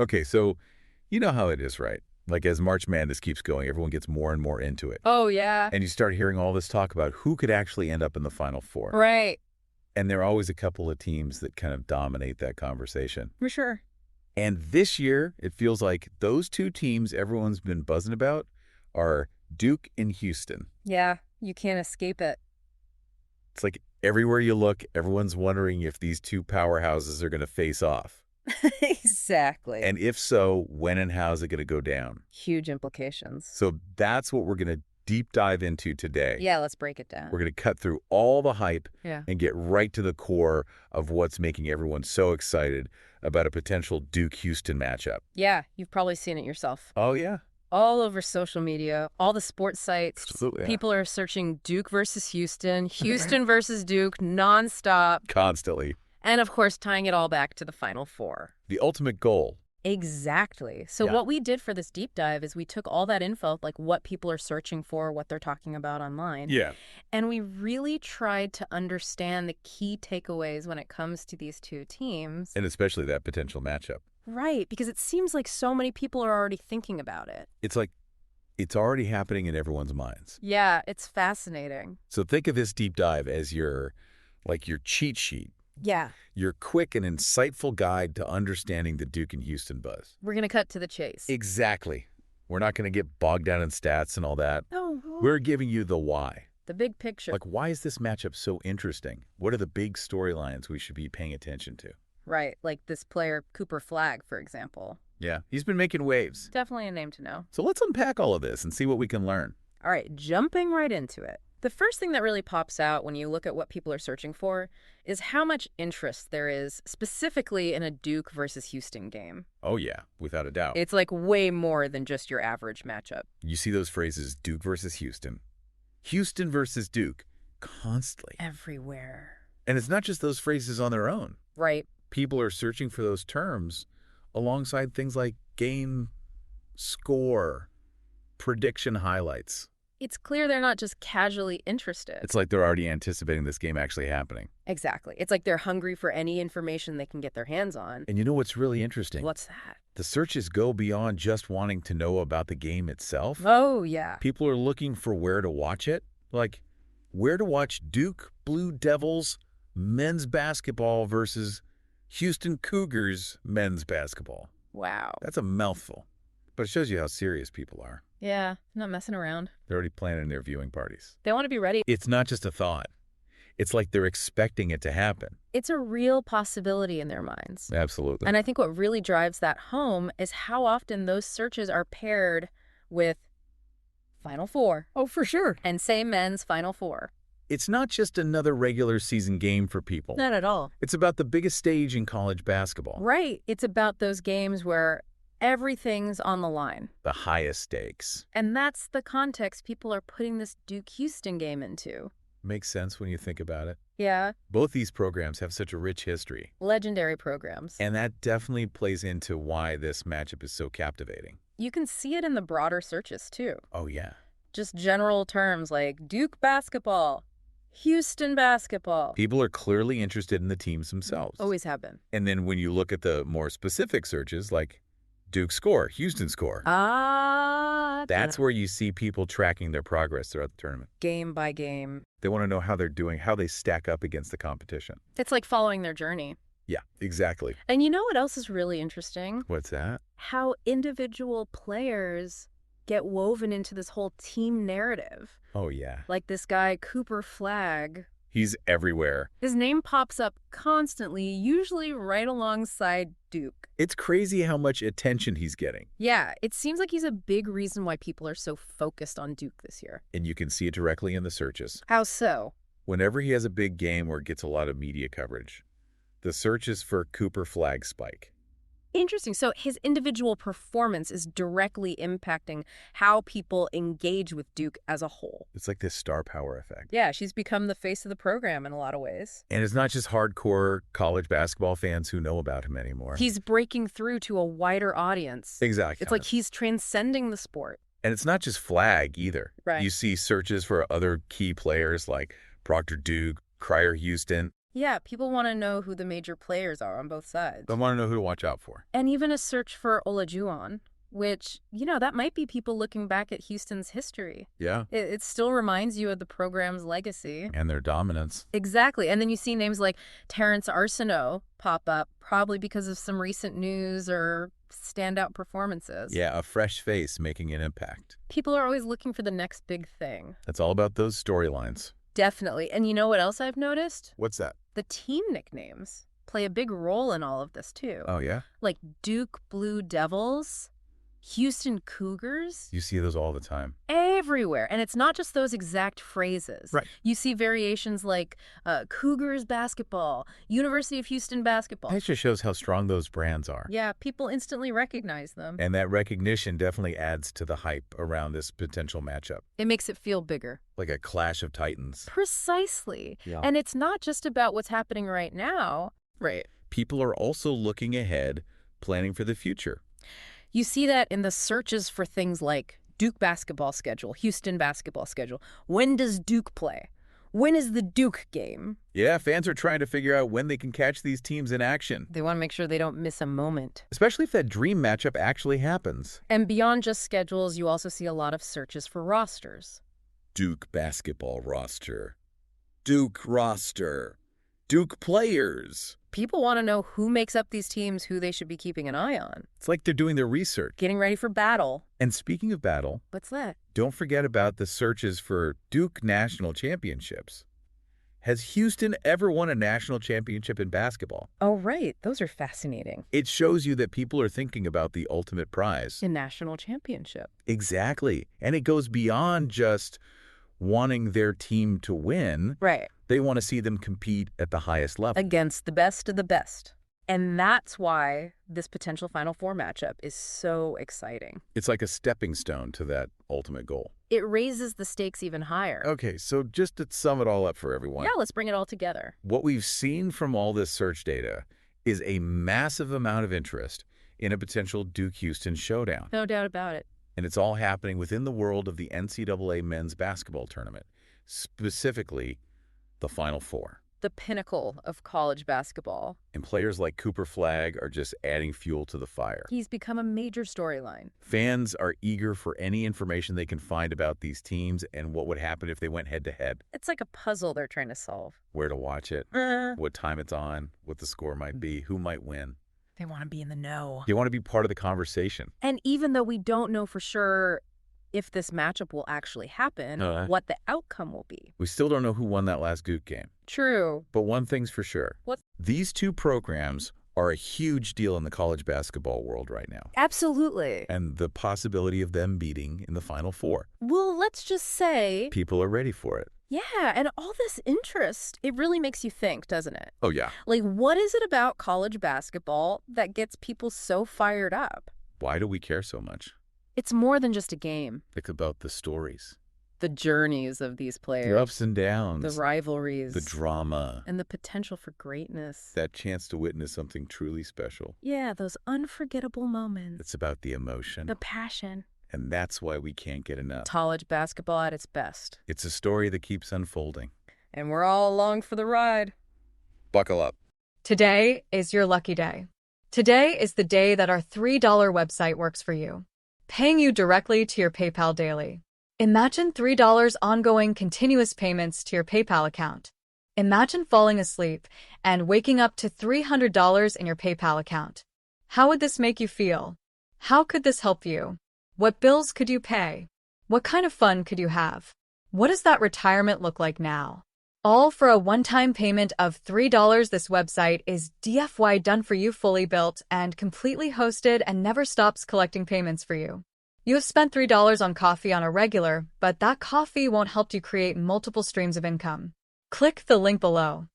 Okay, so you know how it is, right? Like as March Madness keeps going, everyone gets more and more into it. Oh, yeah. And you start hearing all this talk about who could actually end up in the Final Four. Right. And there are always a couple of teams that kind of dominate that conversation. For sure. And this year, it feels like those two teams everyone's been buzzing about are Duke and Houston. Yeah, you can't escape it. It's like everywhere you look, everyone's wondering if these two powerhouses are going to face off. Exactly. And if so, when and how is it going to go down? Huge implications. So that's what we're going to deep dive into today. Yeah, let's break it down. We're going to cut through all the hype Yeah. and get right to the core of what's making everyone so excited about a potential Duke-Houston matchup. Yeah, you've probably seen it yourself. Oh, yeah. All over social media, all the sports sites. Absolutely. People are searching Duke versus Houston, Houston versus Duke, nonstop. Constantly. And of course, tying it all back to the Final Four. The ultimate goal. Exactly. So Yeah. what we did for this deep dive is we took all that info, like what people are searching for, what they're talking about online. Yeah. And we really tried to understand the key takeaways when it comes to these two teams. And especially that potential matchup. Right, because it seems like so many people are already thinking about it. It's like it's already happening in everyone's minds. Yeah, it's fascinating. So think of this deep dive as your cheat sheet. Yeah. Your quick and insightful guide to understanding the Duke and Houston buzz. We're going to cut to the chase. Exactly. We're not going to get bogged down in stats and all that. No. We're giving you the why. The big picture. Like, why is this matchup so interesting? What are the big storylines we should be paying attention to? Right, like this player, Cooper Flagg, for example. Yeah, he's been making waves. Definitely a name to know. So let's unpack all of this and see what we can learn. All right, jumping right into it. The first thing that really pops out when you look at what people are searching for is how much interest there is specifically in a Duke versus Houston game. Oh, yeah, without a doubt. It's like way more than just your average matchup. You see those phrases, Duke versus Houston, Houston versus Duke, constantly. Everywhere. And it's not just those phrases on their own. Right. People are searching for those terms alongside things like game, score, prediction highlights. It's clear they're not just casually interested. It's like they're already anticipating this game actually happening. Exactly. It's like they're hungry for any information they can get their hands on. And you know what's really interesting? What's that? The searches go beyond just wanting to know about the game itself. Oh, yeah. People are looking for where to watch it. Like, where to watch Duke Blue Devils men's basketball versus Houston Cougars men's basketball. Wow. That's a mouthful. But it shows you how serious people are. Yeah, not messing around. They're already planning their viewing parties. They want to be ready. It's not just a thought. It's like they're expecting it to happen. It's a real possibility in their minds. Absolutely. And I think what really drives that home is how often those searches are paired with Final Four. Oh, for sure. And say men's Final Four. It's not just another regular season game for people. Not at all. It's about the biggest stage in college basketball. Right. It's about those games where everything's on the line. The highest stakes. And that's the context people are putting this Duke-Houston game into. Makes sense when you think about it. Yeah. Both these programs have such a rich history. Legendary programs. And that definitely plays into why this matchup is so captivating. You can see it in the broader searches, too. Oh, yeah. Just general terms like Duke basketball, Houston basketball. People are clearly interested in the teams themselves. Always have been. And then when you look at the more specific searches, like Duke score, Houston score, that's where you see people tracking their progress throughout the tournament. Game by game. They want to know how they're doing, how they stack up against the competition. It's like following their journey. Yeah, exactly. And you know what else is really interesting? What's that? How individual players get woven into this whole team narrative. Oh, yeah. Like this guy, Cooper Flagg. He's everywhere. His name pops up constantly, usually right alongside Duke. It's crazy how much attention he's getting. Yeah, it seems like he's a big reason why people are so focused on Duke this year. And you can see it directly in the searches. How so? Whenever he has a big game or gets a lot of media coverage, the searches for Cooper Flagg spike. Interesting. So his individual performance is directly impacting how people engage with Duke as a whole. It's like this star power effect. Yeah, she's become the face of the program in a lot of ways. And it's not just hardcore college basketball fans who know about him anymore. He's breaking through to a wider audience. Exactly. It's like he's transcending the sport. And it's not just Flagg either. Right. You see searches for other key players like Proctor Duke, Cryer Houston. Yeah, people want to know who the major players are on both sides. They want to know who to watch out for. And even a search for Olajuwon, which, that might be people looking back at Houston's history. Yeah. It still reminds you of the program's legacy. And their dominance. Exactly. And then you see names like Terrence Arsenault pop up, probably because of some recent news or standout performances. Yeah, a fresh face making an impact. People are always looking for the next big thing. It's all about those storylines. Definitely. And you know what else I've noticed? What's that? The team nicknames play a big role in all of this, too. Oh, yeah? Like Duke Blue Devils, Houston Cougars. You see those all the time. Everywhere. And it's not just those exact phrases. Right. You see variations like Cougars basketball, University of Houston basketball. That just shows how strong those brands are. Yeah, people instantly recognize them. And that recognition definitely adds to the hype around this potential matchup. It makes it feel bigger. Like a clash of titans. Precisely. Yeah. And it's not just about what's happening right now. Right. People are also looking ahead, planning for the future. You see that in the searches for things like Duke basketball schedule, Houston basketball schedule. When does Duke play? When is the Duke game? Yeah, fans are trying to figure out when they can catch these teams in action. They want to make sure they don't miss a moment. Especially if that dream matchup actually happens. And beyond just schedules, you also see a lot of searches for rosters. Duke basketball roster. Duke roster. Duke players. People want to know who makes up these teams, who they should be keeping an eye on. It's like they're doing their research. Getting ready for battle. And speaking of battle, What's that? don't forget about the searches for Duke national championships. Has Houston ever won a national championship in basketball? Oh, right. Those are fascinating. It shows you that people are thinking about the ultimate prize. A national championship. Exactly. And it goes beyond just wanting their team to win. Right. They want to see them compete at the highest level. Against the best of the best. And that's why this potential Final Four matchup is so exciting. It's like a stepping stone to that ultimate goal. It raises the stakes even higher. Okay, so just to sum it all up for everyone. Yeah, let's bring it all together. What we've seen from all this search data is a massive amount of interest in a potential Duke-Houston showdown. No doubt about it. And it's all happening within the world of the NCAA men's basketball tournament, specifically the Final Four. The pinnacle of college basketball. And players like Cooper Flagg are just adding fuel to the fire. He's become a major storyline. Fans are eager for any information they can find about these teams and what would happen if they went head-to-head. It's like a puzzle they're trying to solve. Where to watch it, what time it's on, what the score might be, who might win. They want to be in the know. You want to be part of the conversation. And even though we don't know for sure if this matchup will actually happen, what the outcome will be. We still don't know who won that last Duke game. True. But one thing's for sure. What? These two programs are a huge deal in the college basketball world right now. Absolutely. And the possibility of them meeting in the Final Four. Well, let's just say... People are ready for it. Yeah, and all this interest, it really makes you think, doesn't it? Oh, yeah. Like, what is it about college basketball that gets people so fired up? Why do we care so much? It's more than just a game. It's about the stories. The journeys of these players. The ups and downs. The rivalries. The drama. And the potential for greatness. That chance to witness something truly special. Yeah, those unforgettable moments. It's about the emotion. The passion. And that's why we can't get enough. College basketball at its best. It's a story that keeps unfolding. And we're all along for the ride. Buckle up. Today is your lucky day. Today is the day that our $3 website works for you, paying you directly to your PayPal daily. Imagine $3 ongoing continuous payments to your PayPal account. Imagine falling asleep and waking up to $300 in your PayPal account. How would this make you feel? How could this help you? What bills could you pay? What kind of fun could you have? What does that retirement look like now? All for a one-time payment of $3. This website is DFY done for you, fully built and completely hosted, and never stops collecting payments for you. You have spent $3 on coffee on a regular, but that coffee won't help you create multiple streams of income. Click the link below.